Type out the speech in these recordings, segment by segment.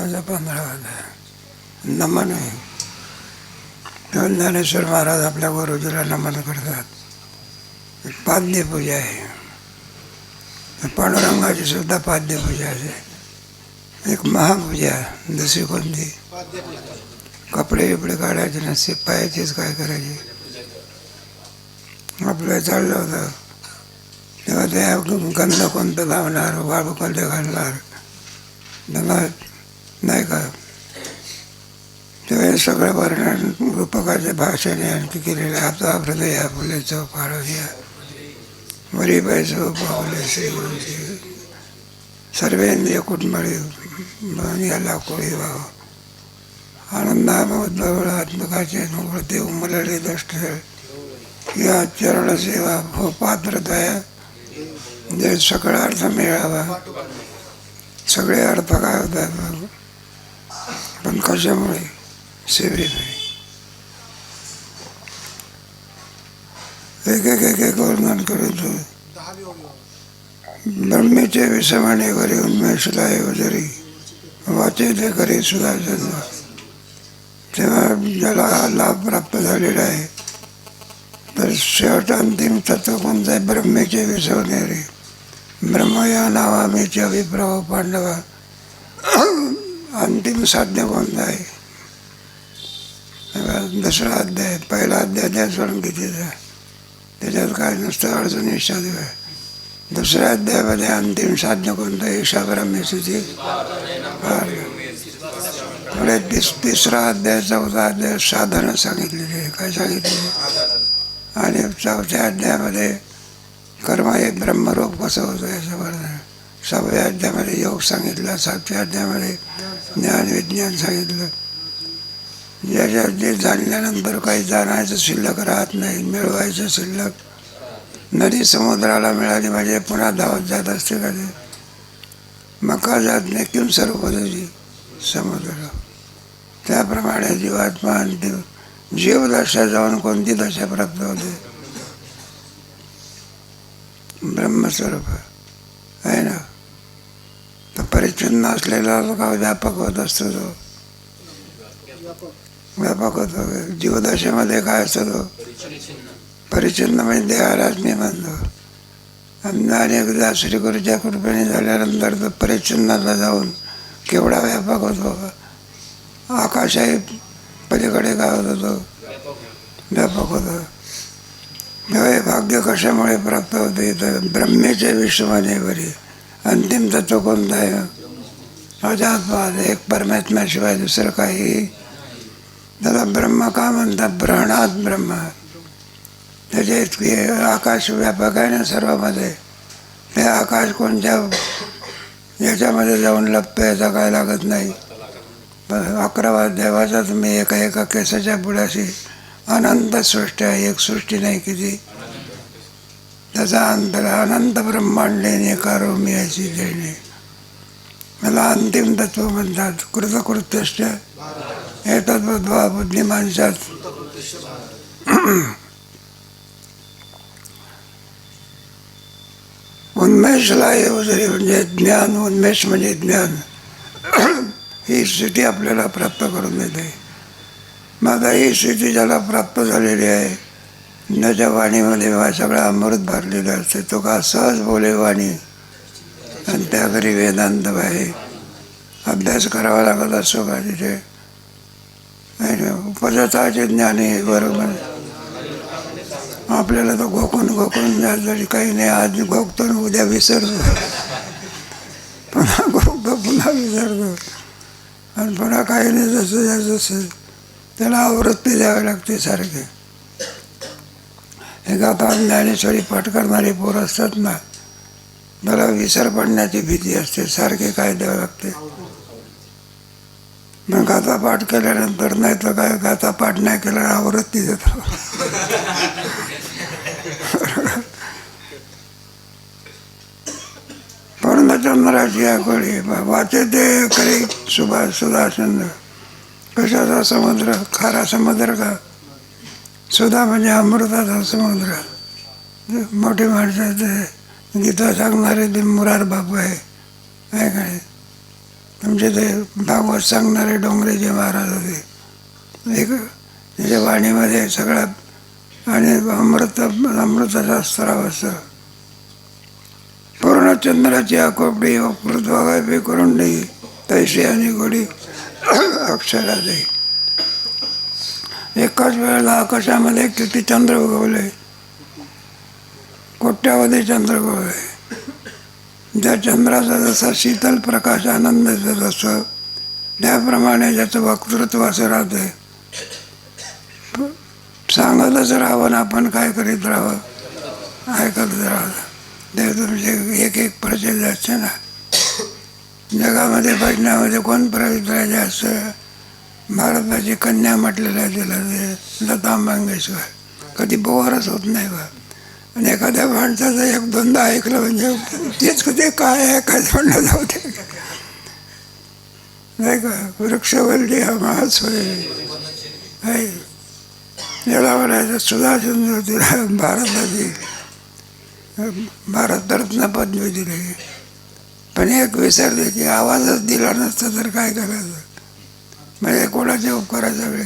भागवताचा 15 अध्याय. नमन आहे. ज्ञानेश्वर महाराज आपल्या गुरुजीला नमन करतात. पाद्यपूजा आहे. पांडुरंगाची सुद्धा पाद्यपूजा आहे. एक महापूजा. दुसरी कोणती? कपडे बिपडे काढायचे नसते, पायाचेच काय करायचे. आपलं चाललं होतं तेव्हा ते गंध कोणतं लावणार, वाळू कोणते घालणार नाही का. तेव्हा सगळं वर्णन रूपकाच्या भाषेने आणखी केलेलं. आपला हृदय फुलेचं फाळूया वरी पाहिजे पावले श्रीगुरूची सर्वेंद्रिय कुटुंबळी याला कोळी व्हावं. आनंदात्मकाचे मुळते उमलले दष्ट या चरण सेवा हो पात्रताया जे सगळा अर्थ मिळावा. सगळे अर्थ काय होतात पण कशामुळे? सेवेमुळे. एक एक एक एक वर्णन करतो. ब्रह्मेचे विषमाने करी उन्मेषला जरी वाचे ते करी सुद्धा तेव्हा ज्याला लाभ प्राप्त झालेला आहे तर शेवट अंतिम तत्व कोणतं आहे? ब्रह्मेचे विसवणारे. ब्रह्म या नावामेचे अभिप्राव पांडवा. अंतिम साध्य कोणतं आहे? दुसरा अध्याय. पहिला अध्याय सोडून त्याच्यात काय नुसतं अडचणी साधू आहे. दुसऱ्या अध्यायामध्ये अंतिम साध्य कोणतं? ईशा ब्रह्मेची. पुढे तिसरा अध्याय, चौथा अध्याय साधनं सांगितलेली आहे. काय सांगितले? आणि चौथ्या अध्यायामध्ये कर्म हे ब्रह्मरूप कसं होतं याचं वर्णन. 6व्या अध्यायामध्ये योग सांगितला. 7व्या अध्यायामध्ये ज्ञान विज्ञान सांगितलं. ज्याच्या जे जाणल्यानंतर काही जाणायचं शिल्लक राहत नाही, मिळवायचं शिल्लक. नदी समुद्राला मिळाली म्हणजे पुन्हा धावत जात असते का ते? मका जात नाही किंवा सर्व तुझी समुद्र. त्याप्रमाणे जीवात्मा अंतिम जीवदशा जाऊन कोणती दशा प्राप्त होते? ब्रह्मस्वरूप आहे ना. तर परिच्छिन्न असलेला का व्यापक होत असतो तो. व्यापक होतो. जीवदशेमध्ये काय असतो तो? परिच्छिन्न म्हणजे देहालाच मी म्हणतो. आणि एकदा श्रीगुरूच्या कृपेने झाल्यानंतर तो परिच्छिन्नाला जाऊन केवढा व्यापक होतो. आकाशाही पलीकडे काय होतं तो? व्यापक होतं. हे भाग्य कशामुळे प्राप्त होते? तर ब्रह्मेचे विश्वमाने बरी. अंतिम तत्व कोणतं आहे? अजातवाद. एक परमात्म्याशिवाय दुसरं काही. त्याला ब्रह्म का म्हणतात? ब्रहणात ब्रह्म. त्याचे इतके आकाश व्यापक आहे ना सर्वामध्ये. ते आकाश कोणत्या याच्यामध्ये जाऊन लपतं याचा काय लागत नाही. 11वा देवाचा तुम्ही एका एका केसाच्या पुढ्याशी अनंत सृष्टी आहे. एक सृष्टी नाही किती. त्याचा अंतर अनंत ब्रह्मांडे नेकारो मी याची देणे. मला अंतिम तत्व म्हणतात. कृतकृत्यश्च एतद्वद्वा बुद्धिमानशात. उन्मेषला येऊ जरी म्हणजे ज्ञान. उन्मेष म्हणजे ज्ञान. ही स्थिती आपल्याला प्राप्त करून देते. मग ही स्थिती ज्याला प्राप्त झालेली आहे, ज्याच्या वाणीमध्ये सगळं अमृत भरलेलं असते, तो का सहज बोले वाणी. आणि त्या घरी वेदांत आहे. अभ्यास करावा लागत असतो का तिथे? उपजताचे ज्ञान आहे. बरोबर. आपल्याला तो गोकून जरी काही नाही. आज गोकतो उद्या विसरतो. पुन्हा गोकतो पुन्हा विसरतो. आणि पुन्हा काही नाही. जसं त्याला आवृत्ती द्यावी लागते सारखे. एक आता ज्ञानेश्वरी पाठ करणारी पोरं असतात ना, त्याला विसर पडण्याची भीती असते. सारखे काय द्यावं लागते. मग गाथा पाठ केल्यानंतर नाही तर काय, गाथा पाठ नाही केल्यावर आवृत्ती देतो. पूर्णचंद्राची आकळी वाचे ते करी सुधाचंद्र. कशाचा समुद्र? खारा समुद्र का? सुधा म्हणजे अमृताचा समुद्र. मोठी माणसं ते गीता सांगणारे ते मुरार बापू आहे काय. आमचे ते भागवत सांगणारे डोंगरेचे महाराज होते. एक त्याच्या वाणीमध्ये सगळ्यात आणि अमृताचा स्त्राव असतं. पूर्ण चंद्राची आकोपडी पृथ्वागापी करून देई तैशी आणि गोडी अक्षरा देई. एकाच वेळेला आकाशामध्ये किती चंद्र उगवले, कोट्यावधी चंद्र उगवले. ज्या चंद्राचा जसा शीतल प्रकाश आनंद देत असतो त्याप्रमाणे ज्याचं वक्तृत्व असं राहते. सांगतच राहावं, आपण काय करीत राहावं, ऐकत राहावं. ते तुमचे एक एक प्रसिद्ध असते ना. जगामध्ये भजनामध्ये कोण प्रसिद्ध असतं? भारताची कन्या म्हटलेलं आहे तिला, ते लता मंगेशकर. कधी बोरच होत नाही बा. आणि एखाद्या माणसाचं एक दोनदा ऐकलं म्हणजे तेच ते काय आहे काय म्हणलं जाऊ दे, नाही का. वृक्षवल्ली हा महास्वय आहे. याला म्हणायचं सुधाचंद्र तिला भारताची भारतरत्न पदवी दिली. पण एक विसरले की आवाजच दिला नसता तर काय करायचं. म्हणजे कोणाचे उपकाराच्या वेळी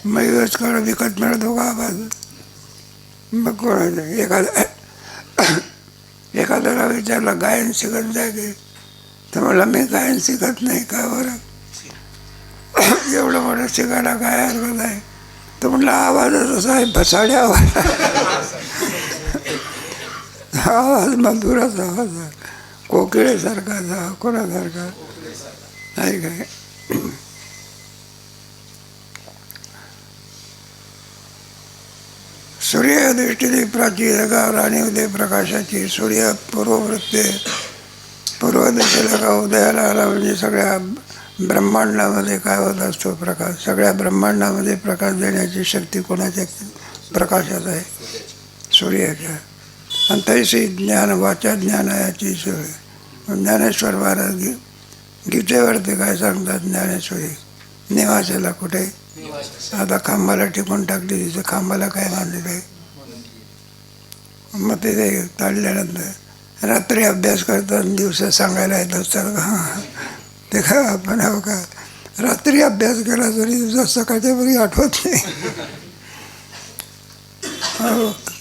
मयूरच काळ विकत मिळतो का आवाज. मग कोणाचं एखाद्याला विचारलं गायन शिकत जाय की, तर मला मी गायन शिकत नाही. का बरं? एवढं मोठं शिकायला काय हरकत आहे. तर म्हटलं आवाजच असा आहे, भसाडे आवाज. आवाज मधुराचा आवाज, कोकिळेसारखा, कोणासारखा आहे काय. सूर्य या दृष्टीने प्राची जगावर आणि उदय प्रकाशाची. सूर्य पूर्ववृत्ते, पूर्व दिशेला का उदयाला आला म्हणजे सगळ्या ब्रह्मांडामध्ये काय होत असतो प्रकाश. सगळ्या ब्रह्मांडामध्ये प्रकाश देण्याची शक्ती कोणाच्या प्रकाशात आहे? सूर्याच्या. आणि तैसी ज्ञान वाचा ज्ञानाची सोय. ज्ञानेश्वर महाराज गीतेवरती काय सांगतात? ज्ञानेश्वरी निवासाला कुठे आता खांबाला टिकून टाकली. तिथं खांबाला काय बांधलेलं आहे? मग ते काढल्यानंतर रात्री अभ्यास करतात, दिवसात सांगायला येत असतात का? ते काय आपण हो का रात्री अभ्यास केला तरी दिवसात सकाळच्या वरी आठवत नाही.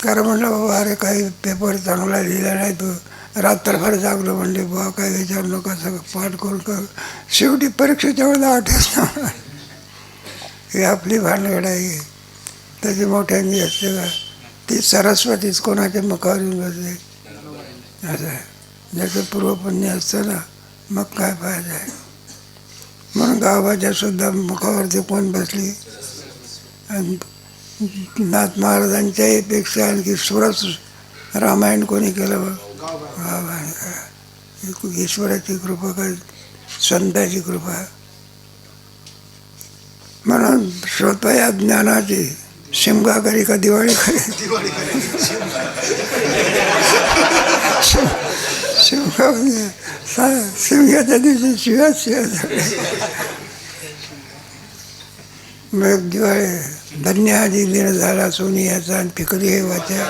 कारण म्हटलं बाबा अरे काही पेपर चांगला लिहिला नाही, तो रात्रभर जागलो म्हणले बुवा काय विचार नका, सगळं पाठ करून कर. शेवटी परीक्षेच्या वेळेला आठवत ना. ही आपली भानगड आहे. त्याची मोठ्यांनी असते का ती सरस्वतीच कोणाच्या मुखावर येऊन बसले असं आहे. ज्याचं पूर्वपुण्य असतं ना मग काय फायदा आहे. म्हणून गावाच्या सुद्धा मुखावरती कोण बसली. आणि नाथ महाराजांच्याही पेक्षा आणखी सुरस रामायण कोणी केलं बघ. ईश्वराची कृपा काय, संताची कृपा. म्हणून श्रोता या ज्ञानाची शिमगा करी का दिवाळी करी. शिमगा म्हणजे शिमग्याच्या दिवशी शिव्याच मग दिवाळी धन्य आधी दिन झाला सोनी याचा आणि फिकरी हे वाचा.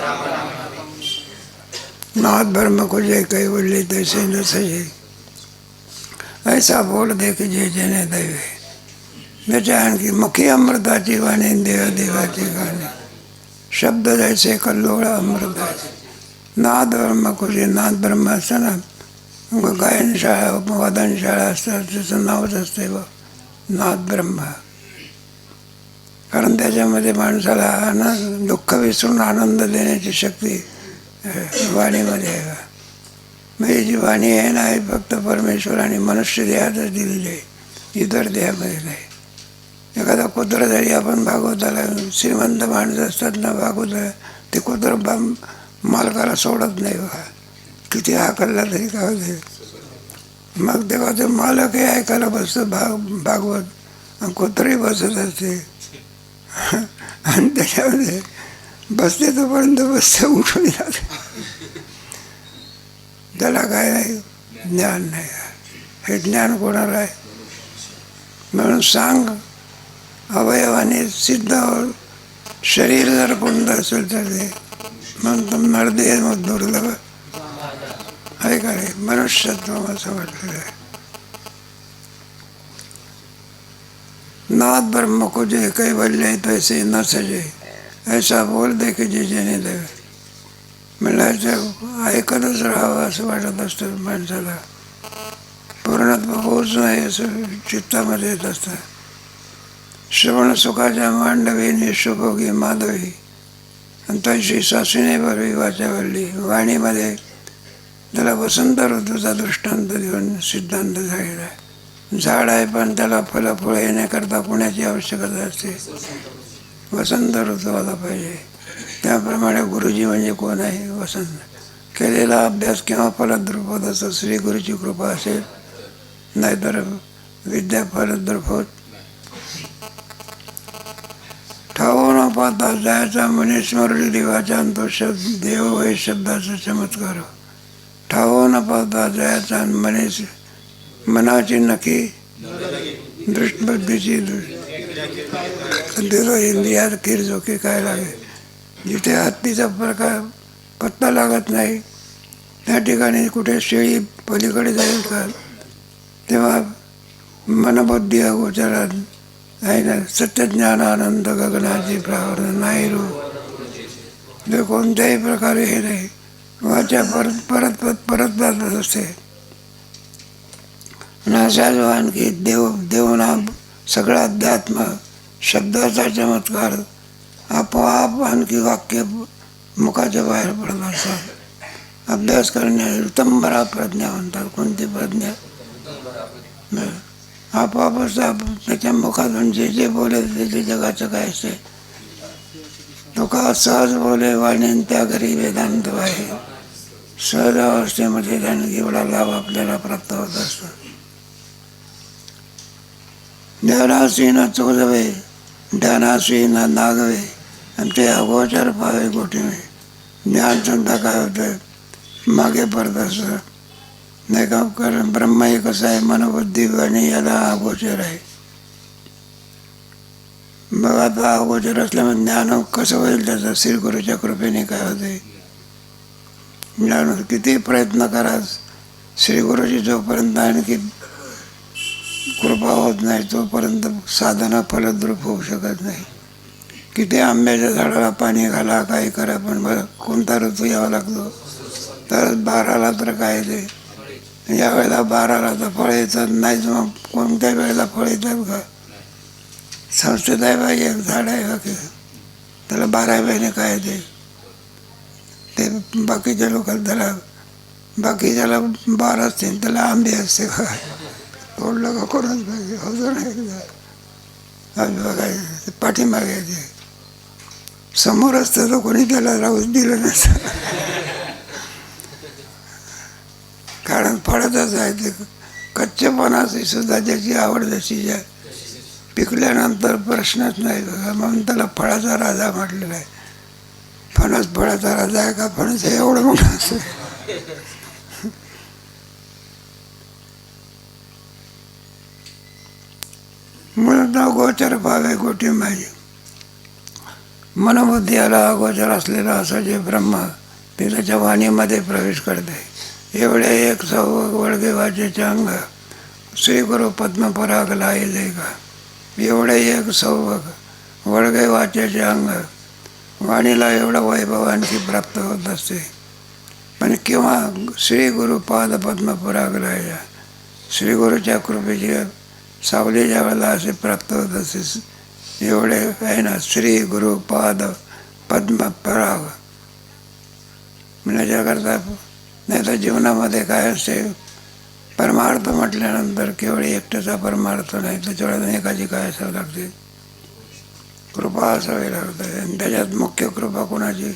नाथ भरम को जय काही बोलले तैसे न सजे. ऐसा बोल दे की जय जने दैवे. त्याच्या आणखी मुखी अमृताची वाणी देव देवाची गाणी. शब्द जैसे कल्लोळ अमृताचे. नाद ब्रह्म कुठे नाद ब्रह्म असतं ना, गायनशाळा वादनशाळा असतात त्याचं नावच असते बघ नाद ब्रह्म. कारण त्याच्यामध्ये माणसाला आनंद दुःख विसरून आनंद देण्याची शक्ती वाणीमध्ये आहे. म्हणजे जी वाणी आहे ना ही फक्त परमेश्वराने मनुष्य देहातच दिलेली आहे, इतर देहामध्ये नाही. एखादा कुत्रं जरी आपण भागवताला श्रीमंत माणसं असतात ना भागवताला, ते कुत्रं मालकाला सोडत नाही बघा, किती हाकलला तरी काय होते. मग तेव्हा ते मालक हे ऐकायला बसतं भागवत, आणि कुत्रही बसत असते. आणि त्याच्यामध्ये बसते तोपर्यंत बसते उठून जाते. त्याला काय नाही, ज्ञान नाही. हे ज्ञान कोणाला आहे? म्हणून सांग अवयवाने सिद्ध शरीर जर कोणतं असेल तर ते म्हणून नरदेह मग दुर्लभ आहे का रे मनुष्यत्व असं म्हटलेलं आहे. नाथ ब्रह्म को जे कैवल्य तैसे न सजे, ऐसा बोल दे की जे जेणे देवे. म्हणायचं ऐकतच राहावं असं वाटत असतं माणसाला. पूर्णत्व होच नाही असं चित्तामध्ये येत असतं. श्रवण सुखाच्या मांडवी निशुभोगी माधवी, आणि तशी सासूने बरवी वाचावली. वाणीमध्ये त्याला वसंत ऋतूचा दृष्टांत देऊन सिद्धांत झालेला आहे. झाड आहे पण त्याला फळं फुलं येण्याकरता पुण्याची आवश्यकता असते. वसंत ऋतू आला पाहिजे. त्याप्रमाणे गुरुजी म्हणजे कोण आहे? वसंत. केलेला अभ्यास किंवा फलद्रुपत असं श्री गुरुची कृपा असेल, नाहीतर विद्या फलद्रुपत. ठाऊ न पाहता जायचा म्हणे स्मरली देवाचा, आणि तो शब्द देव हे शब्दाचा चमत्कार. ठाऊ न पाहता जायचा म्हणे मनाची नक्की दृष्टबुद्धीची इंद्रियात खीर झोके काय लागे. जिथे हत्तीचा प्रकार पत्ता लागत नाही त्या ठिकाणी कुठे शेळी पलीकडे जाईल का? तेव्हा मनबुद्धी अगोचरात आहे ना. सत्यज्ञान आनंद गगनाची प्रावरण नाही रू. जे कोणत्याही प्रकारे हे नाही. वाचा परत जात असते. असाच आणखी देवनाम सगळा अध्यात्म शब्दाचा चमत्कार आपोआप आणखी वाक्य मुखाच्या बाहेर पडत असतात. अभ्यास करणे उत्तमबरा प्रज्ञा म्हणतात. कोणती प्रज्ञा? आपोआपच त्याच्या मुखातून जे जे बोले ते जगाचं काय असते. तो का सहज बोले वाणीन त्या घरी वेदांत आहे. सहज अवस्थेमध्ये त्याने एवढा लाभ आपल्याला प्राप्त होत असतो. ध्यानासी न चोजवे, ध्यानासी न नागवे, आणि ते अगोचर पावे गोठीवे. ज्ञान सुद्धा काय होतं मागे पडत असतं नाही का. कारण ब्रह्म हे कसं आहे, मनबुद्धी आणि याला अगोचर आहे. मग आता अगोचर असल्यामुळे ज्ञान कसं होईल त्याचं? श्रीगुरूच्या कृपेने काय होते ज्ञान. किती प्रयत्न करा श्रीगुरूची जोपर्यंत आणखी कृपा होत नाही तोपर्यंत साधना फलद्रूप होऊ शकत नाही. किती आंब्याच्या झाडाला पाणी घाला, काही करा, पण बरं कोणता ऋतू यावा लागतो तर 12ला तर काय ते. यावेळेला 12ला तर फळ येतात नाहीच. मग कोणत्या वेळेला फळ येतात का? संस्थेत आहे बाई एक झाड आहे बाकी त्याला 12 महिने काय ते बाकीच्या लोकांना त्याला बाकीच्याला 12 असते त्याला आंबे असते का? तोडलं का कोणाच पाहिजे होतं नाही एकदा आम्ही बघायचं पाठीमागायचे. समोर असतं तर कोणी त्याला राहूच दिलं नसतं. कारण फळतच आहे ते. कच्चेपणाची सुद्धा ज्याची आवड जशी ज्या पिकल्यानंतर प्रश्नच नाही बघा. म्हणून त्याला फळाचा राजा म्हटलेला आहे. फणस फळाचा राजा आहे का? फणस हे एवढं मोठं असं. म्हणून अगोचर पावे गोटी माझी. मनबुद्धी याला अगोचर असलेला असं जे ब्रह्म ते त्याच्या वाणीमध्ये प्रवेश करते. एवढे एक सौवग वळगे वाचेचे अंग श्रीगुरु पद्मपराग लायले का. एवढे एक सौवग वळगे वाचेचे अंग वाणीला एवढं वैभव आणखी प्राप्त होत असते. पण किंवा श्रीगुरु पाद पद्मपराग लायला श्रीगुरूच्या कृपेची सावली ज्या वेळेला असे प्राप्त होत असते. एवढे आहे ना श्री गुरु पाद पद्मपराग म्हणण्याच्याकरता. नाही तर जीवनामध्ये काय असते परमार्थ म्हटल्यानंतर केवळ एकट्याचा परमार्थ नाही, त्याच्यावर एकाची काय असावं लागते कृपा असावी लागते. आणि त्याच्यात मुख्य कृपा कोणाची?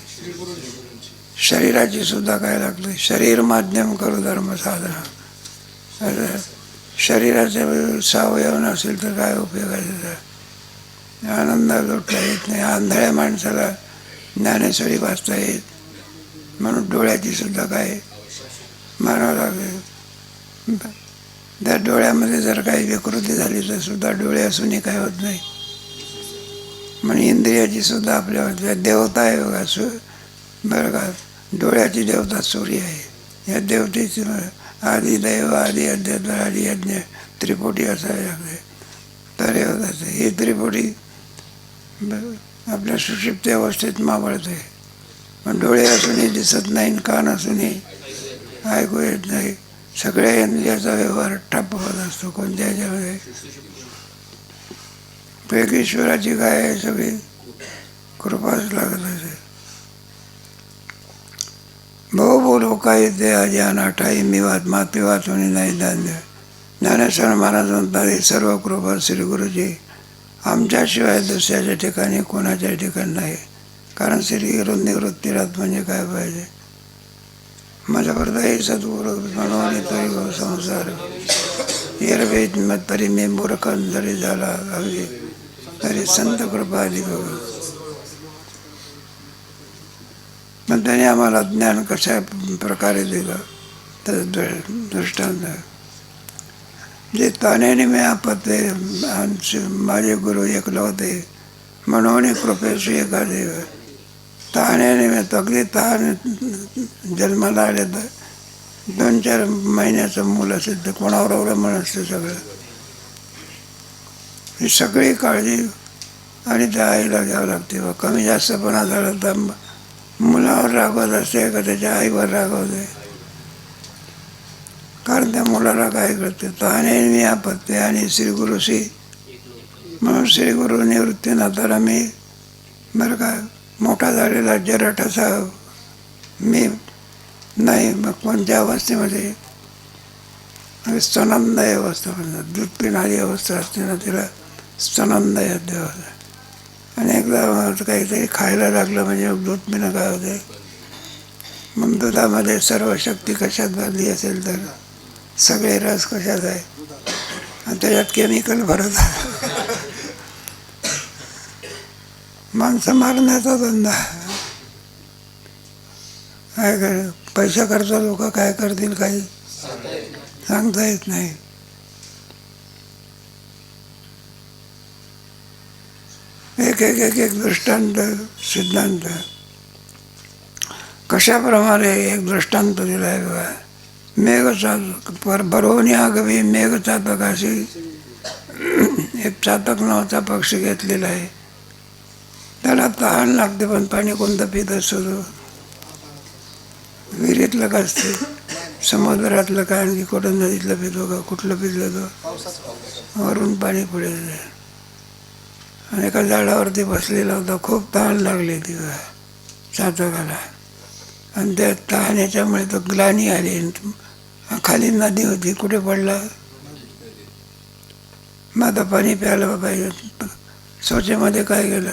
शरीराची सुद्धा काय लागते. शरीर माध्यम करू धर्म साधना. शरीराचे सावयव नसेल तर काय उपयोग आहे त्याचा? आनंद लुटता येत नाही. आंधळ्या माणसाला ज्ञानेश्वरी वाचता येत. म्हणून डोळ्याची सुद्धा काय मानावं लागेल. त्या डोळ्यामध्ये जर काही विकृती झाली तर सुद्धा डोळे असूनही काय होत नाही. म्हणून इंद्रियाची सुद्धा आपल्या देवता आहे बघा बरं का. डोळ्याची देवता सूर्य आहे. या देवतेची आदिदैव आदि अध्यात्म आदि यज्ञ त्रिपुटी असावे लागते. तर हे होतं ही त्रिपुटी आपल्या सुषुप्त अवस्थेत मावळते. पण डोळे असूनही दिसत नाही, कान असूनही ऐकू येत नाही. सगळ्या इंद्रियाचा व्यवहार ठप्प होत असतो कोणत्या ह्याच्यामध्ये. पैकी ईश्वराची काय आहे, सगळी कृपाच लागत असे. भाऊ बोलो काही ते अजान अठाई मिवात माती वाचून नाही धान्य. ज्ञानेश्वर महाराज म्हणतात ही सर्व कृपा श्री गुरुजी आमच्याशिवाय दुसऱ्याच्या ठिकाणी कोणाच्या ठिकाणी नाही. कारण श्री गुरु निवृत्तीरात म्हणजे काय पाहिजे. माझ्यापर्यंत सद्गुरु म्हणून तरी गो संसार येरवेद मग तरी मी मूर्खन जरी झाला हवी तरी संत कृपा आली बघ. पण त्याने आम्हाला ज्ञान कशा प्रकारे दिलं तर दृष्टांत जे तानेने मी आपते माझे गुरु एकले होते म्हणून कृपेशी एका देव. ताण्याने मी अगदी तहान जन्माला आले तर 2-4 महिन्याचं मुलं असेल तर कोणावर अवलंबून असतं सगळं. ही सगळी काळजी आणि त्या आईला घ्यावं लागते. व कमी जास्तपणा झाला तर मुलावर रागवत असते का त्याच्या आईवर रागवते. कारण त्या मुलाला काय करते ताने मी आपत्ते आणि श्रीगुरुशी म्हणून श्रीगुरु निवृत्ती नाताला मी बरं का मोठा झालेला जरठाचा मी नाही. मग कोणत्या अवस्थेमध्ये स्तनंदाय अवस्था म्हणतात. दूध पिणारी अवस्था असते ना तिला स्तनंदाय देवाचा. आणि एकदा काहीतरी खायला लागलं म्हणजे दूध पिणं काय होते. मग दुधामध्ये सर्व शक्ती कशात भरली असेल तर सगळे रस कशात आहे आणि त्याच्यात केमिकल भरत आहे. माणसं मारण्याचा धंदा काय कर. पैसा करता लोक काय करतील काही सांगता येत नाही. एक एक एक एक दृष्टांत सिद्धांत कशाप्रमाणे एक दृष्टांत दिला आहे बघा. मेघचातक बरोवणी आगवी मेघचातकाशी एक चातक नावाचा पक्षी घेतलेला आहे. त्याला तहान लागते पण पाणी कोणतं पित असतो तो. विहिरीतलं का असते समुद्रातलं काय आणखी कुठं नदीतलं पितो का कुठलं पितलं तो वरून पाणी पुढे. आणि एका झाडावरती बसलेला होता. खूप तहान लागली ती चातकाला आणि त्या तहाण्याच्यामुळे तो ग्लानी आली. खाली नदी होती कुठे पडला. मग आता पाणी प्यायला पाहिजे. शौचामध्ये काय गेलं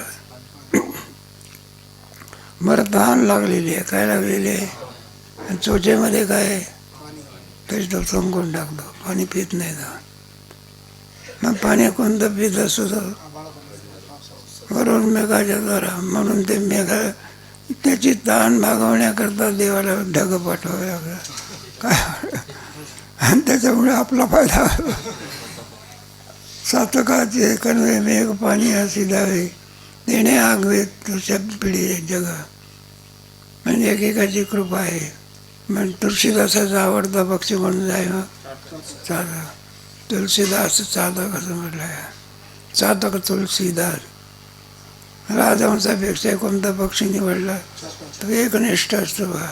बरं तहान लागलेली आहे काय लागलेली आहे आणि चोचेमध्ये काय आहे तरी तो संकून टाकतो. पाणी पित नाही तर मग पाणी कोणतं पित असतो वरून मेघाच्या द्वारा. म्हणून ते मेघा त्याची तहान भागवण्याकरता देवाला ढग पाठवावे लागलं काय आणि त्याच्यामुळे आपला फायदा. सातकाचे कणवे मेघ पाणी अशी द्यावे देणे आगवे तुझ्या पिढी जग. म्हणजे एकेकाची कृपा आहे. म्हणजे तुळशीदासाचा आवडता पक्षी म्हणून जाय चातक. तुलसीदास चातक असं म्हटलं आहे. चातक तुलसीदास. राजहंसापेक्षा कोणता पक्षी निवडला तो एकनिष्ठ असतो बा.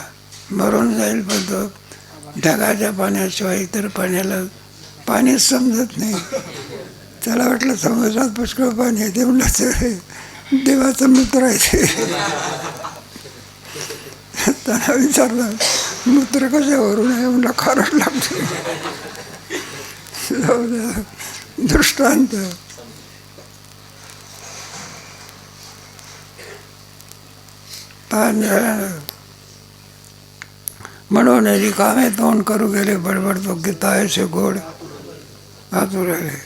मरून जाईल पण तो ढगाच्या पाण्याशिवाय इतर पाण्याला पाणीच समजत नाही. त्याला वाटलं समुद्रात पुष्कळ पाणी आहे ते म्हणलं देवाचं मूत्र आहे ते. त्याला विचारलं मूत्र कशावरून आहे म्हणलं खारट लागते. दृष्टांत म्हणून रिकामे तोंड करू गेले बडबडतो गीतायचे गोड आतुर आले.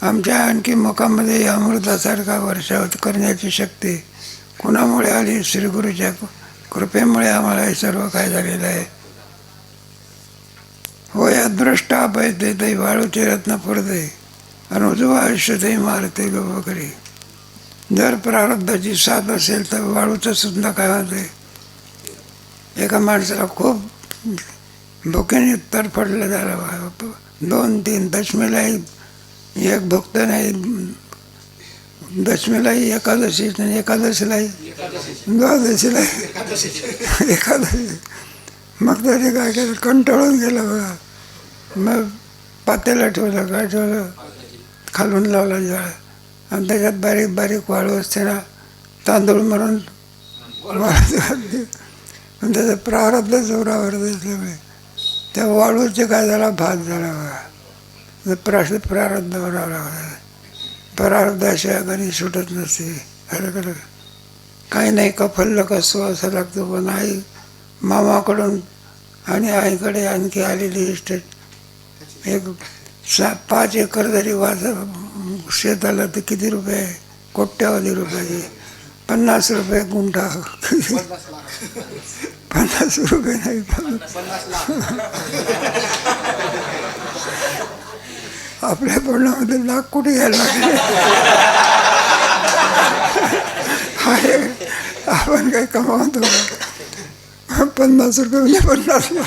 आमच्या आणखी मुखामध्ये अमृतासारखा वर्षावत करण्याची शक्ती कुणामुळे आली. श्रीगुरूच्या कृपेमुळे आम्हाला हे सर्व काय झालेलं आहे. होय अदृष्ट अपयते ते वाळूचे रत्न पुरते आणि उजवा आयुष्य ते मारते लोकरी. जर प्रारब्धाची साथ असेल तर वाळूचं सुद्धा काय होते. एका माणसाला खूप भुकेने तडफडलं झालं 2-3 दशमीला एक भक्त नाही, दशमीलाही एकादशी नाही, एकादशीलाही द्वादशीलाही एकादशी. मग त्याने काय केलं, कंटाळून गेलं बघा. मग पातेला ठेवलं, काय ठेवलं, खालून लावला जाळ, आणि त्याच्यात बारीक बारीक वाळू असते ना, तांदूळ मारून वाळत घातली. आणि त्याचं प्रारब्ध जोरावर दिसल्यामुळे त्या वाळूचे काय झाला, भात झाला बघा. प्रारब्ध बरोबर, प्रारब्धाशिवाय कधी सुटत नसते. खरं काही नाही, कफल्ल कसं असं लागतं. पण आई मामाकडून आणि आईकडे आणखी आलेली इस्टेट, एक 5 एकर जरी शेत आलं तर किती रुपये, कोट्यावधी रुपयाचे. 50 रुपये गुंठा, 50 रुपये नाही, आपल्या पडण्यामध्ये लाख कुठे घ्यायला लागले. आहे आपण काही कमावतो, 50 रुपये म्हणजे 50 लाख.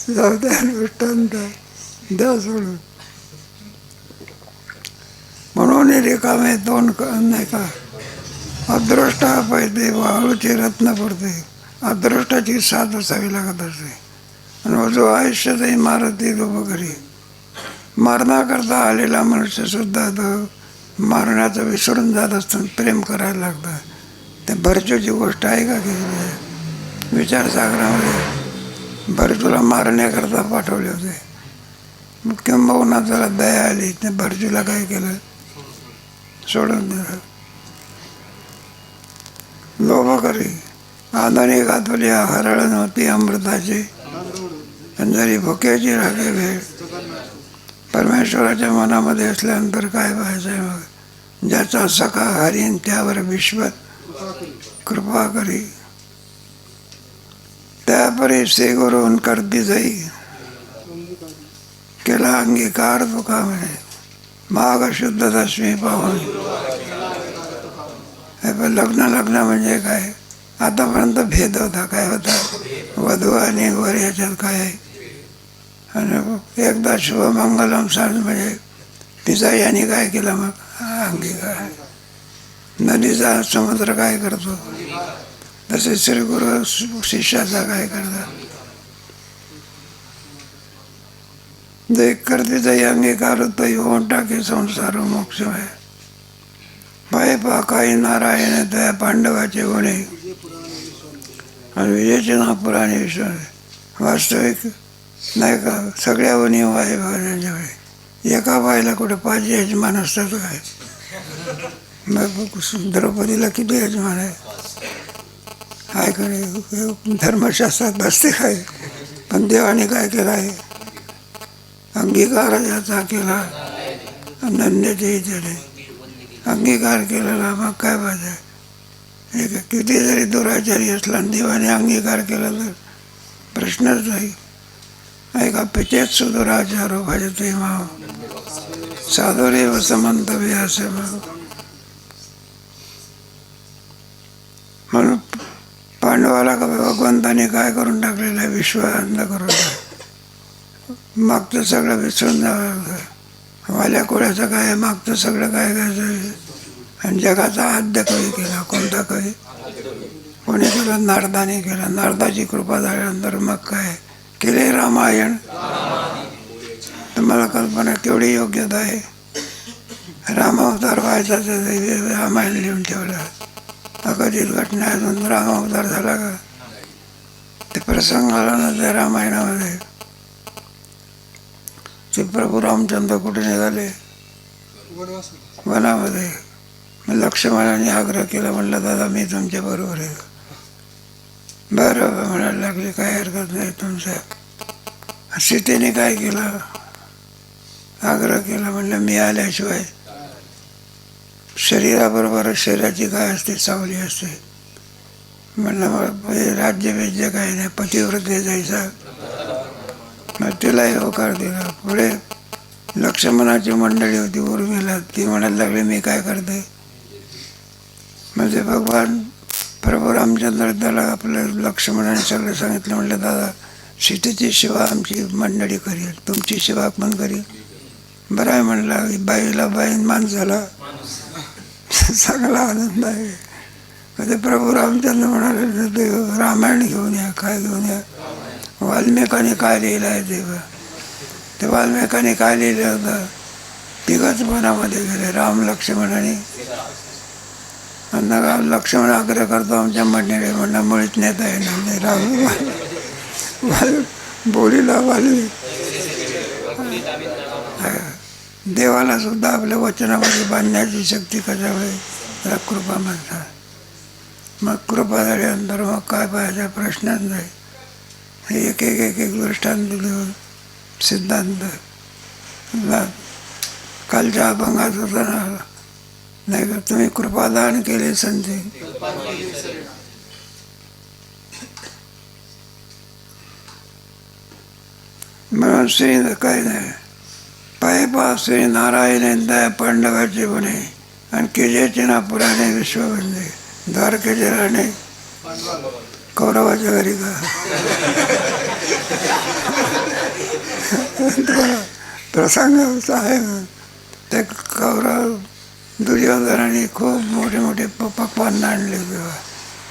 जाऊ द्या, दृष्टांत द्या सोडून. म्हणून रिकामे दोन नाही का, अदृष्टा पाहिजे, वाळूची रत्न पडते. अदृष्टाची साथ असावी लागत असते. आणि जो आयुष्यात इमारती उभं करी, मरणाकरता आलेला मनुष्य सुद्धा तो मारण्याचं विसरून जात असताना प्रेम करायला लागतं. ते भरचूची गोष्ट आहे का की विचारसागरामध्ये भरचूला मारण्याकरता पाठवले होते. मग किंबहुना त्याला दया आली, ते भरचूला काय केलं, सोडून दिलं. लोभ करी आदाने घातली हरळ नव्हती अमृताची, आणि जरी भुक्याची राखे भेट. परमेश्वराच्या मनामध्ये असल्यानंतर काय पाहायचं मग, ज्याचा सखा हरीन त्यावर विश्वत कृपा करी. त्यापरी से गुरून करती जाई, केला अंगीकार तुका म्हणे. माग शुद्ध दशमी पाहून. लग्न म्हणजे काय, आतापर्यंत भेद होता, काय होता, वधू आणि वर याच्यात काय आहे. आणि एकदा शुभमंगलम सांग म्हणजे तिचा याने काय केलं मग अंगीकार. नदीचा समुद्र काय करतो, तसे श्री गुरु शिष्याचा काय करतात. जे करते ते अंगीकार होतं, होऊन टाके संसार मोक्ष आहे. पाय पा काही नारायण त्या पांडवाचे गुणे, आणि विजयचे ना पुराणे विश्वास. वास्तविक नाही का, सगळ्या वनी वाय त्यांच्या वेळी एका बाईला कुठे 5 यजमान असतात काय. मग द्रौपदीला किती यजमान आहे, काय करे धर्मशास्त्रात असते काय. पण देवाने काय केलं आहे, अंगीकार याचा केला, अनन्याचे इथे अंगीकार केलेला. मग काय पाहिजे, एक किती जरी दुराचारी असला देवाने अंगीकार केला तर प्रश्नच नाही. ऐका पिचेत सुदुराचारो भजते माव, साधुरेव समंतव्य असे माव. म्हणून पांडवाला भगवंताने काय करून टाकलेलं आहे, विश्वानंद करून टाकलं. मागचं सगळं विसरून जावं लागतं. वाल्या कोळ्याचं काय, मागचं सगळं काय घ्यायचं. आणि जगाचा आद्य कवी केला, कोणता कवी, कोणी केला, नारदाने केला. नारदाची कृपा झाल्यानंतर मग काय केले, रामायण. तुम्हाला कल्पना केवढी योग्यता आहे. रामावतार व्हायचा तर रामायण लिहून ठेवलं. अकथित घटना अजून रामावतार झाला का, ते प्रसंग आला ना त्या रामायणामध्ये. ते प्रभू रामचंद्र कुठे निघाले, वनामध्ये. मग लक्ष्मणाने आग्रह केला, म्हणलं दादा मी तुमच्या बरोबर आहे. बरं म्हणायला लागले, काय हरकत नाही तुमच्या. सीतेने काय केलं, आग्रह केला, म्हणलं मी आल्याशिवाय शरीराबरोबर शरीराची काय असते, सावली असते. म्हणलं मग राज्य वेद्य काही नाही, पतिव्रते जायचा. मग तिलाही होकार दिला. पुढे लक्ष्मणाची मंडळी होती उर्मिला, ती म्हणायला लागली मी काय करते. म्हणजे भगवान प्रभू रामचंद्र त्याला आपल्या लक्ष्मणाने सगळं सांगितलं. म्हटलं दादा सीतेची सेवा आमची मंडळी करेल, तुमची सेवा पण करेल. बरं आहे म्हणलं, बाईला बाई, माणसाला चांगला आनंद आहे. ते प्रभू रामचंद्र म्हणाले, ते रामायण घेऊन या, काय घेऊन या. वाल्मिकाने काय लिहिलं आहे ते वाल्मिकाने काय लिहिलं होतं, तिघच मनामध्ये गेले, राम, लक्ष्मण आणि लक्ष्मण आग्रह करतो आमच्या मंडळी म्हणणं मुळीच नेता येणार नाही. राम बोलीला वाल्मी देवाला सुद्धा आपल्या वचनामध्ये बांधण्याची शक्ती कशामुळे, त्याला कृपा म्हणतात. मग कृपा झाल्यानंतर मग काय पाहायचा प्रश्नच नाही. हे एक एक एक एक दृष्टांत देऊन सिद्धांत कालच्या अभंगात होता ना, नाही का, तुम्ही कृपादान केले संधी. म्हणून श्री काय नाही, पाय पा श्री नारायण दया पांडवाचे गुणे आणि केजेचे ना पुराणे विश्ववंदे. द्वारकेचे राणे कौरवाच्या घरी का प्रसंग आहे. ते कौरव दुर्योधनाने खूप मोठे मोठे पक्वान आणले तेव्हा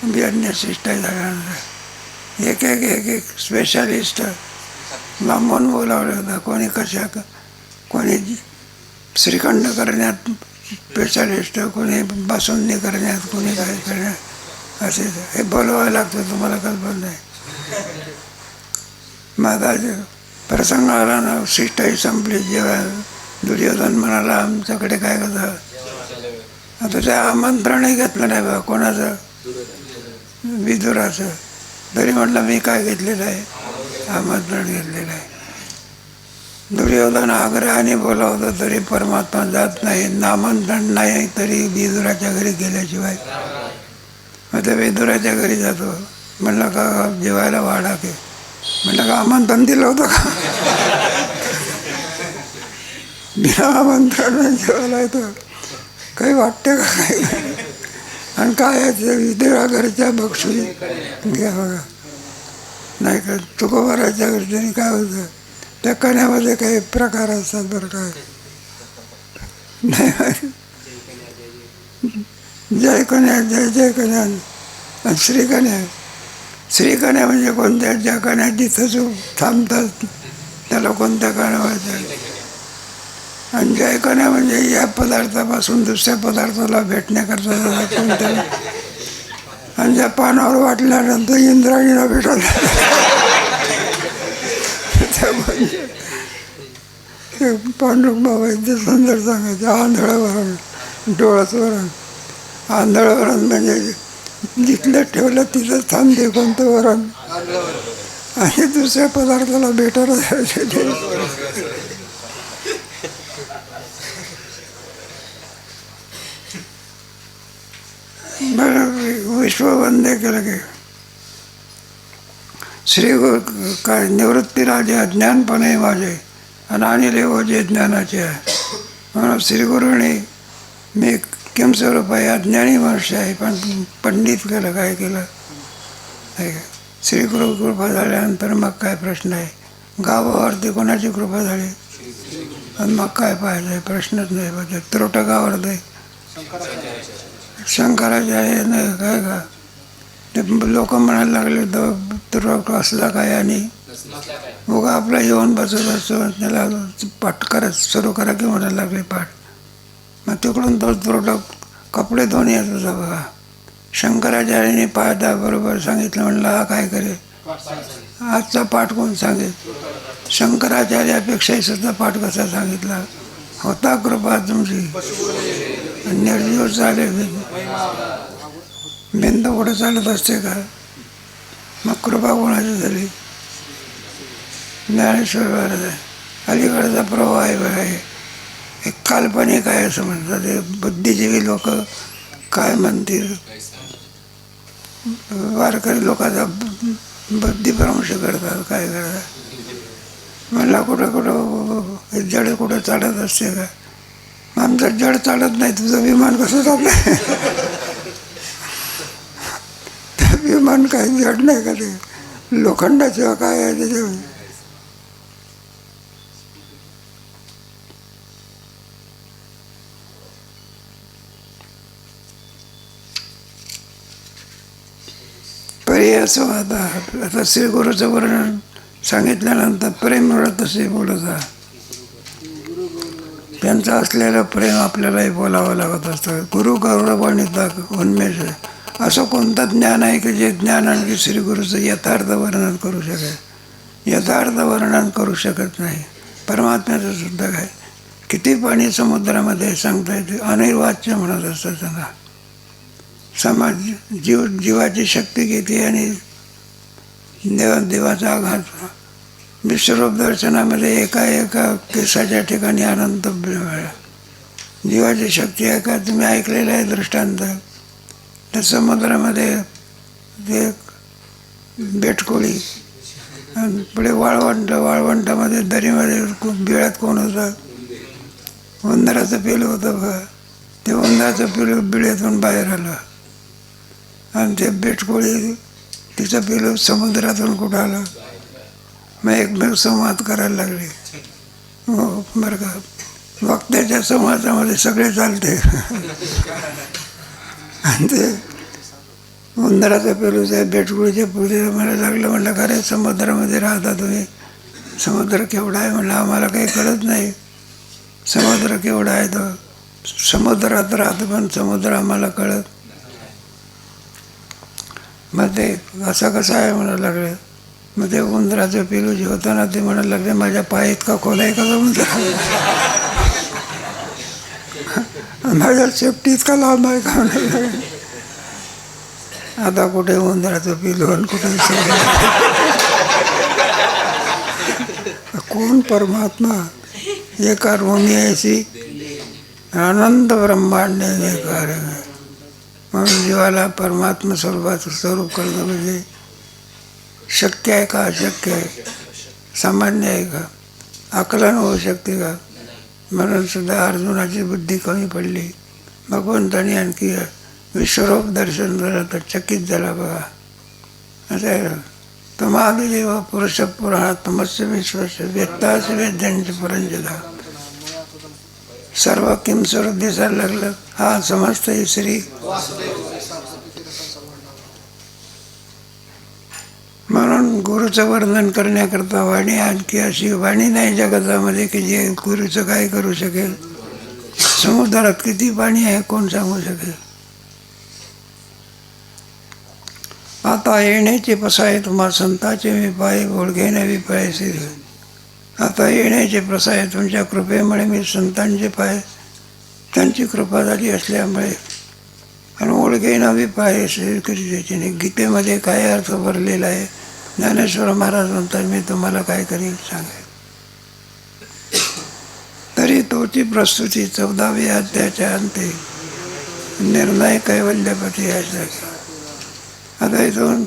बियाण्यशिष्ट झाल्यानंतर एक एक एक एक स्पेशालिस्ट लांबून बोलावलं होतं. कोणी कशा, कोणी श्रीखंड करण्यात स्पेशालिस्ट, कोणी बासुंदी करण्यात, कोणी काय करण्यात, असे हे बोलवायला लागतं. तुम्हाला कल्पना नाही. माझा प्रसंग आला ना, शिष्टाई संपली. जेव्हा दुर्योधन म्हणाला आमच्याकडे काय करता, आता त्या आमंत्रणही घेतलं नाही बा कोणाचं, विदुराचं. तरी म्हटलं मी काय घेतलेलं आहे, आमंत्रण घेतलेलं आहे. दुर्योधन आग्रहाने बोलावतं तरी परमात्मा जात नाही. आमंत्रण नाही तरी विदुराच्या घरी गेल्याशिवाय. मग त्या विदुराच्या घरी जातो. म्हणलं का जेवायला वाढा के, म्हणलं का आमंत्रण दिलं होतं का, बिना आमंत्रण जेवायला येतं, काही वाटते का काही. आणि काय आहे विदुरा घरच्या बक्षुरी घ्या बघा, नाही का. तुकोबाराच्या घरच्यानी काय होतं, त्या कण्यामध्ये काही प्रकार असतात बरं काय नाही. जय कन्या, जय जय कन्या आणि श्रीकन्या. श्रीकन्या म्हणजे कोणत्या, ज्या कन्या जिथंच थांबतात त्याला कोणत्या कन्या व्हायच्या. आणि जय कन्या म्हणजे या पदार्थापासून दुसऱ्या पदार्थाला भेटण्याकरता कोणत्या. आणि ज्या पानावर वाटल्यानंतर इंद्राणीला भेटत पांडुरंग बाबा इथे सुंदर सांगायचं. आंधळवरण, डोळसवरण. आंधळवरण म्हणजे जिथलं ठेवलं तिथं थांबते कोणतं वरण, आणि दुसऱ्या पदार्थाला भेटायला बरं. विश्ववंदे केलं की श्री काय निवृत्ती राजे अज्ञानपणे माझे आणि आणले ओझे ज्ञानाचे आहे. म्हणून श्रीगुरूने मी किम स्वरूप आहे, अज्ञानी मनुष्य आहे पण पंडित केलं, काय केलं आहे. श्रीगुरु कृपा झाल्यानंतर मग काय प्रश्न आहे. गावावरती कोणाची कृपा झाली आणि मग काय पाहिजे आहे, प्रश्नच नाही. पाहिजे त्रोटकावर दे शंकराचार्याने काय का ते लोक म्हणायला लागले त्रोटक असला काय आणि उगा आपला येऊन बसत असतो, त्याला पाठ करत सुरू करा की म्हणायला लागले पाठ. मग तिकडून तो त्रोटक कपडे धुवून येत होता बघा. शंकराचार्याने पाहता बरोबर सांगितलं, म्हणलं हा काय करे आजचा पाठ कोण सांगेल. शंकराचार्यापेक्षाही सुद्धा पाठ कसा सांगितला. होता कृपा तुमची, निर्जीव चाले भिंत कुठं चालत असते का. मग कृपा कोणाची झाली. ज्ञानेश्वर महाराज आहे. अलीकडचा प्रवाह आहे बघा, हे काल्पनिक आहे असं म्हणतात. हे बुद्धिजीवी लोक काय म्हणतील, वारकरी लोकांचा बुद्धिभ्रंश करतात, काय करतात. म्हणला कुठं कुठं जड कुठं चालत असते का. आमचं जड चालत नाही, तुझं विमान कसं चाललंय. विमान काही जड नाही का, ते लोखंडाशिवाय काय आहे त्याच्यामध्ये. प्रिय असो. आता श्री गुरुचं वर्णन सांगितल्यानंतर प्रेम मिळत असे बोलत त्यांचं असलेलं प्रेम आपल्यालाही बोलावं लागत असतं. गुरु गौरवान्विता उन्मेष असं कोणतं ज्ञान आहे की जे ज्ञान आणखी श्री गुरुचं यथार्थ वर्णन करू शकेल? यथार्थ वर्णन करू शकत नाही. परमात्म्याचं सुद्धा काय, किती पाणी समुद्रामध्ये सांगता येते, अनिर्वाच्य म्हणत असतं त्यांना. समाज जीवाची शक्ती किती आणि देवाचा आघात. विश्वरूप दर्शनामध्ये एका केसाच्या ठिकाणी अनंत मिळाला. जीवाची शक्ती आहे का? तुम्ही ऐकलेलं आहे दृष्टांत. त्या समुद्रामध्ये एक बेटकोळी आणि पुढे वाळवंटामध्ये दरीमध्ये बिळात कोण होतं? उंदराचं पिलू होतं बघा. ते उंदराचं पिलू बिळ्यातून बाहेर आलं आणि ते बेटकोळी तिचं पिलू समुद्रातून कुठं आलं. मग एकमेक संवाद करायला लागले. हो बरं का, वक्त्याच्या संवादामध्ये सगळे चालते. आणि ते उंदराचं पेलू त्या बेटकुळीच्या पुढे मला लागलं. म्हटलं का रे, समुद्रामध्ये राहता तुम्ही? समुद्र केवढा आहे? म्हणलं आम्हाला काही कळत नाही. समुद्र केवढा आहे? तो समुद्रात राहतो पण समुद्र आम्हाला कळत. मग ते असं कसं आहे म्हणायला लागलं. मग ते उंदराचं पिलू जे होतं ना ते म्हणायला लागले, माझ्या पाय इतका खोल आहे का समुद्र? माझ्या शेपटी इतका लांब आहे का म्हणायला लागले. आता कुठे उंदराचं पिलू आणि कुठे कोण परमात्मा? एका रोमी ऐसी अनंत ब्रह्मांड एकार. म्हणून जीवाला परमात्मा स्वरूप करणं म्हणजे शक्य आहे का? अशक्य आहे? सामान्य आहे का? आकलन होऊ शकते का? म्हणून सुद्धा अर्जुनाची बुद्धी कमी पडली. भगवंतानी आणखी विश्वरूप दर्शन झालं तर चकित झाला बघा. असं आहे. तमादिदेव पुरुष पुराण तमस्य विश्वस्य व्यक्तास वेद्यांचे पुरंजदा. सर्व किम स्वरूप दिसायला लागलं. हा समस्त श्री. म्हणून गुरुचं वर्णन करण्याकरता वाणी आणखी अशी वाणी नाही जगतामध्ये की जे गुरुचं काय करू शकेल. समुद्रात किती पाणी आहे कोण सांगू शकेल. आता येण्याचे पसाय तुम्हा संताचे मी पाय ओळखेने बी पाय सिर. आता येण्याचे प्रसाय तुमच्या कृपेमुळे मी संतांचे पाय, त्यांची कृपा झाली असल्यामुळे आणि ओळखेना बी पाय सिर कधी द्यायचे नाही. गीतेमध्ये काय अर्थ भरलेला आहे. ज्ञानेश्वर महाराज म्हणतात मी तुम्हाला काय करीन सांगेल. तरी तोची प्रस्तुती 14व्या अध्यायाच्या अंती निर्णय कैवल्यपती यायचा. आता इथून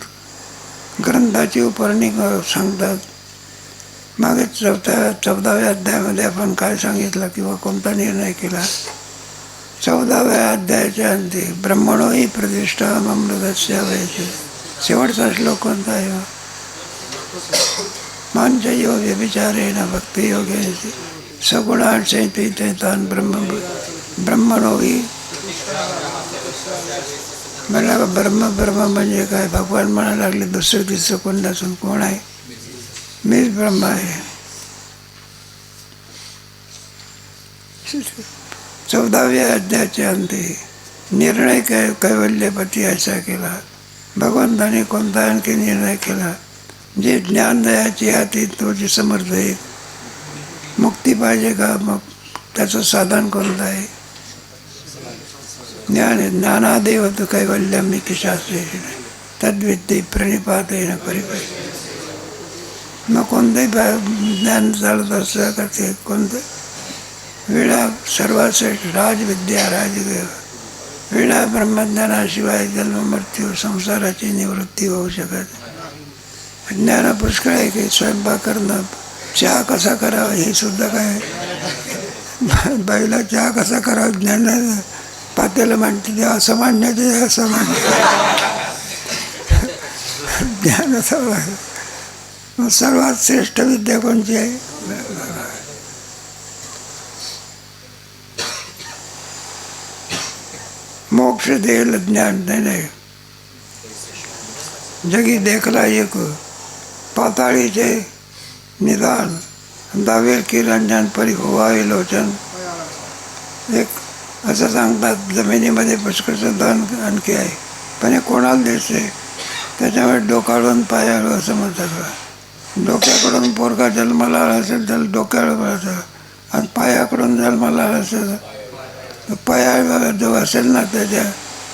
ग्रंथाची उपरणी सांगतात. मागे 14व्या अध्यायामध्ये आपण काय सांगितलं किंवा कोणता निर्णय केला. 14व्या अध्यायाच्या अंती ब्रह्मणो ही प्रतिष्ठा अमृतस्य वयचे. शेवटचा श्लोक कोणता आहे? मांचयो व्यभिचारेण भक्तियोगे सगुणार्थैतान ब्रह्मणो ही. मला ब्रह्म म्हणजे काय? भगवान म्हणायला लागले दुसरं तिसरं कोण नसून कोण आहे? मीच ब्रह्म आहे. 14व्या अध्यायाच्या अंती निर्णय कैवल्यपती असा केला. भगवंताने कोणता आणखी निर्णय केला? जे ज्ञान दयाची हाती तो जे समर्थ आहे. मुक्ती पाहिजे का? मग त्याचं साधन कोणतं आहे? ज्ञानादेव तु कैवल्यम इति शास्त्रे तद्विद्ये प्रणिपातेन परिपाते. मग कोणतंही ज्ञान चालत असलं का ते कोणतं? विणा सर्वाश्रेष्ठ राजविद्या राजदेव. विणा ब्रह्मज्ञानाशिवाय जन्ममृत्यू संसाराची निवृत्ती होऊ शकत. ज्ञान पुष्कळ आहे की स्वयंपाक करणं, चहा कसा करावा हे सुद्धा काय. बाईला चहा कसा करावा ज्ञान पातेलं म्हणते ते असामान्य, ते असामान्य ज्ञान असावं. सर्वात श्रेष्ठ विद्या कोणती आहे? मोक्ष देईल ज्ञान. नाही जगी देखला एक पाताळीचे निदान, दावेल की रंजन परी होवावे लोचन. एक असं सांगतात जमिनीमध्ये पुष्कळचं धन आणखी आहे, पण हे कोणाला द्यायचे? त्याच्यामुळे डोकाळून पायाळू असं म्हणतात बा. डोक्याकडून पोरगा जन्माला आला असेल तर डोक्याळू म्हणायचं, आणि पायाकडून जन्माला आला असेल तर पाया जो असेल ना त्याच्या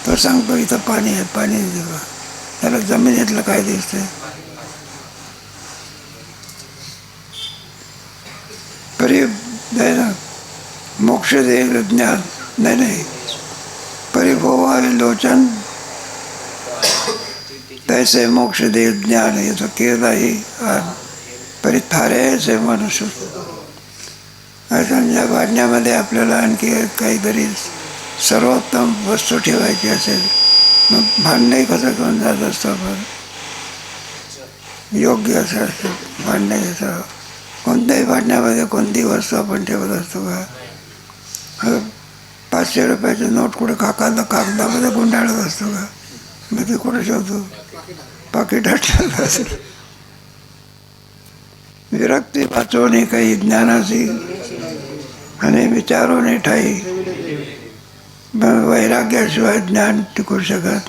तो सांगतो इथं पाणी आहे, पाणी देवा. त्याला जमिनीतलं काय दिसतंय? परी ना मोक्ष देईल ज्ञान, नाही परिभोवावे लोचन तैसे मोक्ष देईल ज्ञान. याचं केदाही परी थारे मनुष्य. या वाढण्यामध्ये आपल्याला आणखी काहीतरी सर्वोत्तम वस्तू ठेवायची असेल, मग भांडणही कसं घेऊन जात असतं आपण? योग्य असं असतं भांडणे घ्यायचं. कोणत्याही भांडण्यामध्ये कोणती वस्तू आपण ठेवत असतो का? 500 रुपयाची नोट कुठे कागदामध्ये गुंडाळत असतो का? मग ते कुठे ठेवतो? पाकिटात ठेवत असेल. विरक्ती वाचवणे काही ज्ञानाची आणि विचारोने ठाई. वैराग्याशिवाय ज्ञान टिकू शकत.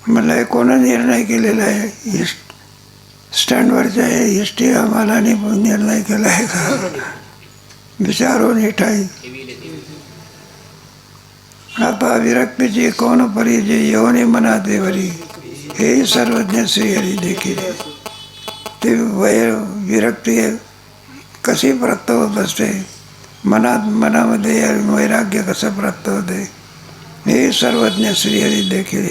मला हे कोणा निर्णय केलेला आहे? स्टँडवरच्या हिस्ट्री आम्हाला निर्णय केला आहे का? विचारोने ठाई. आता विरक्तीची कोण परी जे येऊने मनात देवरी, हे सर्वज्ञ श्रीहरी देखील. ती विरक्ती कशी प्राप्त होत असते, मनामध्ये वैराग्य कसं प्राप्त होते, हे सर्वज्ञ श्रीहरी देखील.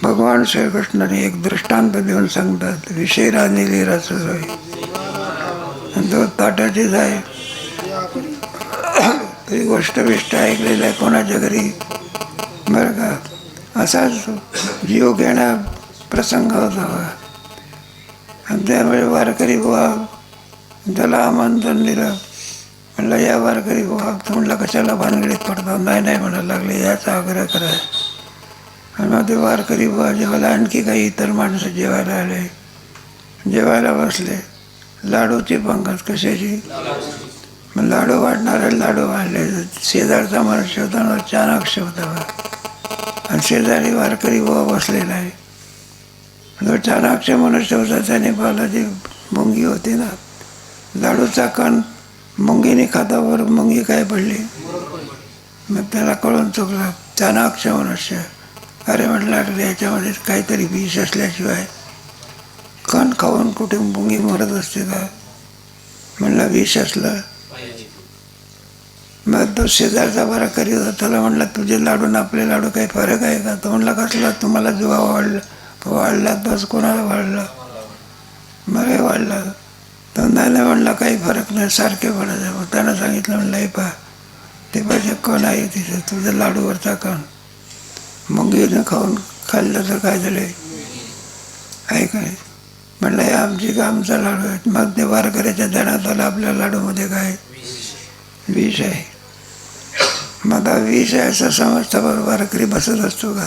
भगवान श्रीकृष्णाने एक दृष्टांत देऊन सांगतात, विषय राहिलेली रसोई तो ताटाचीच आहे. तरी गोष्ट ऐकलेलं आहे कोणाच्या घरी, बरं का? असाच जीव घेणा प्रसंग होता. आणि त्यामुळे वारकरी बुवा त्याला आमंत्रण दिलं. म्हणलं या वारकरी बुवा, म्हणलं कशाला भानगडीत पडतो? नाही म्हणायला लागले, याचा आग्रह करा. आणि मग ते वारकरी बुवा जेवायला, आणखी काही इतर माणसं जेवायला आले. जेवायला बसले. लाडूची पंगत. कशाची? मग लाडू वाढणारे लाडू वाढले. शेजारचा मनुष्य होता, चाणाक्ष होता, आणि शेजारी वारकरी बुवा बसलेला आहे. जो चाणाक्ष मनुष्य होता त्याने पाहिलं, जी मुंगी होती ना, लाडूचा कण मुंगीने खातावर मुंगी काय पडली. मग त्याला कळून चुकला. चाणाक्ष मनुष्य, अरे म्हटलं याच्यामध्ये काहीतरी विष असल्याशिवाय कण खाऊन कुठे मुंगी मरत असते का? म्हणलं विष असलं. मग तो शेजारचा बरा करीत होता, त्याला म्हणला तुझे लाडू आणि आपले लाडू काही फरक आहे का? तो म्हणला कसला? तुम्हाला जेव्हा वाढला बस कोणाला वाढला? मला वाढला. तर नाही म्हणला काही फरक नाही, सारखे पडत आहे. मग त्यानं सांगितलं, म्हणलं हे पहा ते पाहिजे कण आहे तिथे, तुझ्या लाडूवरचा कण मुंगीनं खाल्लं तर काय झालं आहे का नाही? म्हणलं हे आमचा लाडू आहे. मग ते वारकऱ्याच्या ध्यानात आलं, आपल्या लाडूमध्ये काय विष आहे. मग आता विष आहे असं समजता बरं वारकरी बसत असतो का?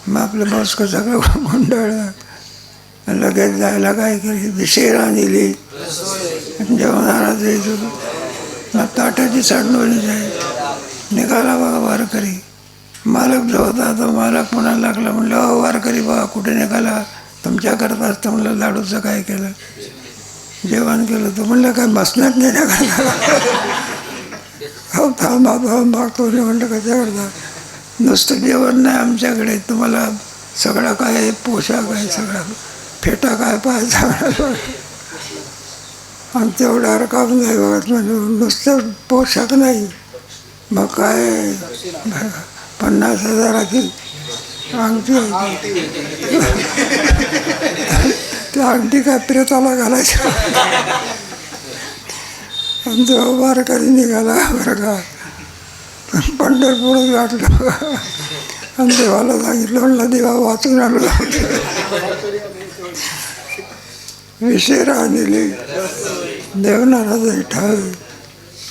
मग आपलं बस कसं सगळं गुंडाळलं. लगेच जायला काय केली, विषय राहिली जेवणाला जायचं. ताटाची सांडवली जाईल. निघाला बघा वारकरी. मालक जो होता तो मालक म्हणायला लागला, म्हणलं अहो वारकरी बघा कुठे निघाला? तुमच्याकरता असतं. म्हणलं लाडूचं काय केलं? जेवण केलं. तर म्हणलं काय बसण्यात नाही निघाला? हो मागतो. म्हणलं कशाकरता? नुसतं जेवण नाही आमच्याकडे, तुम्हाला सगळं काय आहे, पोशाख आहे, सगळा फेटा काय पाहायचा. आणि तेवढा रकाम नाही बघत. म्हणजे नुसतं पोशाख नाही, मग काय 50,000ची अंगठी होती. त्या अंगठी काय प्रेताला घालायची. आणि तो वारकरी निघाला बरं का, पंढरपूर गाठलं. आणि देवाला सांगितलं, म्हणलं देवा वाचून आलो. विषय राहिलेले देवनाराज ठावे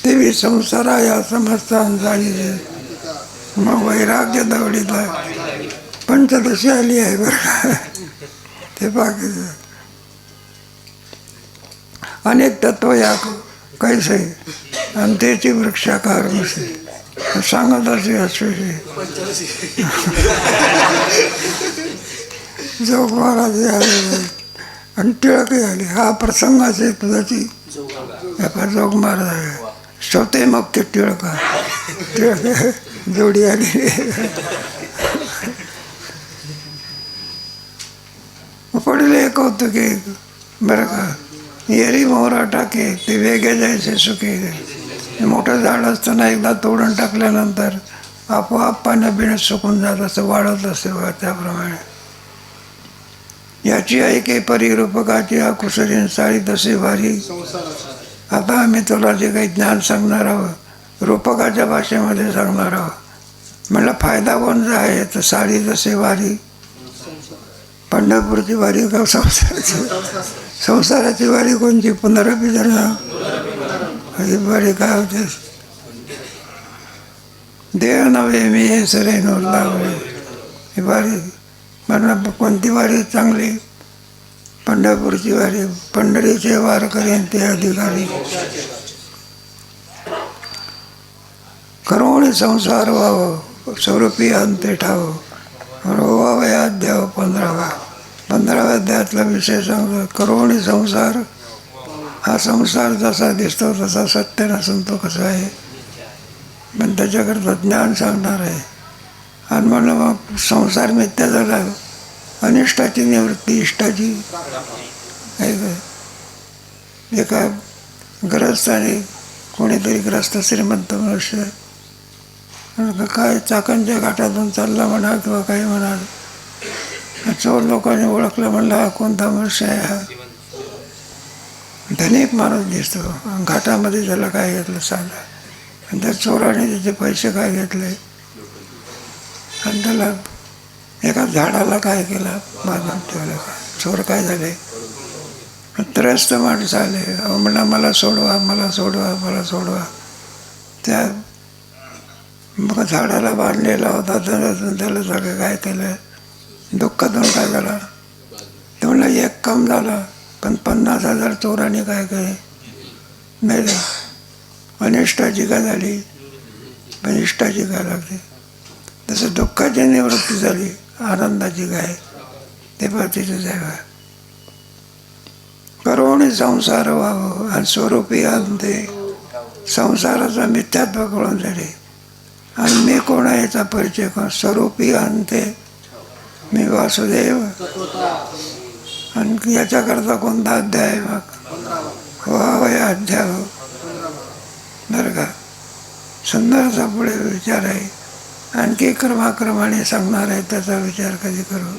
तेवी संसारा या समस्ता झालेले. मग वैराग्य दवडीला पंचदशी आली आहे बरं का. ते बाकीचं अनेक तत्व या कैसे आणि त्याची वृक्षाकार सांगत असे असे जोग महाराज आले आणि टिळकही आले. हा प्रसंगाचे तुझ्याची जोग महाराज आहे. स्वतः मग ते टिळक जोडी आली. पडले एक होतं की बरं का, येरी मोहरा टाके ते वेगळे जायचे सुके. मोठं झाड असताना एकदा तोडून टाकल्यानंतर आपोआप पाण्यात बिण्यात सुकून जात असं वाढत असते बघा. त्याप्रमाणे याची ऐके परी रूपकाची कुसरीन साडी तसे भारी. आता आम्ही तुला जे काही ज्ञान सांगणार आहोत रूपकाच्या भाषेमध्ये सांगणार आहोत. म्हणलं फायदा कोणता आहे तर साडी तसे वारी. पंढरपूरची वारी का संसाराची? संसाराची वारी कोणची? पुनरपी धरणं ही वारी काय होते? देह नव्हे मी हे सरे नोरला ही वारी. म्हणून कोणती वारी चांगली? पंढरपूरची वारी. पंढरीचे वार करेन ते अधिकारी. करोणी संसार व्हावं स्वरूपी अंते ठावं. रोवावयात द्यावं 15व्या अध्यायातला विषय सांगतो. करोणी संसार. हा संसार जसा दिसतो तसा सत्य नसून तो कसा आहे, पण त्याच्याकरता ज्ञान सांगणार आहे. आणि म्हणलं मग संसार मिथ्या झाला. अनिष्टाची निवृत्ती इष्टाची. एका ग्रस्ताने कोणीतरी ग्रस्त श्रीमंत मनुष्य काय चाकणच्या घाटातून चालला म्हणा किंवा काही म्हणा. चोर लोकांनी ओळखलं. म्हणलं हा कोणता मनुष्य आहे? हा धनिक माणूस दिसतो. घाटामध्ये त्याला काय घेतलं साधा. आणि त्या चोराने त्याचे पैसे काय घेतले आणि त्याला एका झाडाला काय केलं बांधून ठेवलं. चोर काय झाले? त्रस्त माणसं आले. म्हणला मला सोडवा मला सोडवा मला सोडवा. त्या मग झाडाला बांधलेला होता त्याला सगळं काय केलं. दुःखातून काय झाला ते म्हणलं एक काम झाला पण 50,000 चोराने काय केले नाही. अनिष्टाची काय झाली पण इष्टाची काय लागते. तसं दुःखाची निवृत्ती झाली आनंदाची काय ते पण तिथेच आहे. करोणी संसार व्हावं आणि स्वरूपी अंते. संसाराचा मिथ्यात्व कळून झाले. आणि मी कोण आहे याचा परिचय कोण? स्वरूपी अंते मी वासुदेव. आणि याच्याकरता कोणता अध्याय मग? व्हावया अध्याय. बरं का, सुंदरचा पुढे विचार आहे. आणखी क्रमाक्रमाने सांगणार आहे त्याचा विचार कधी करू.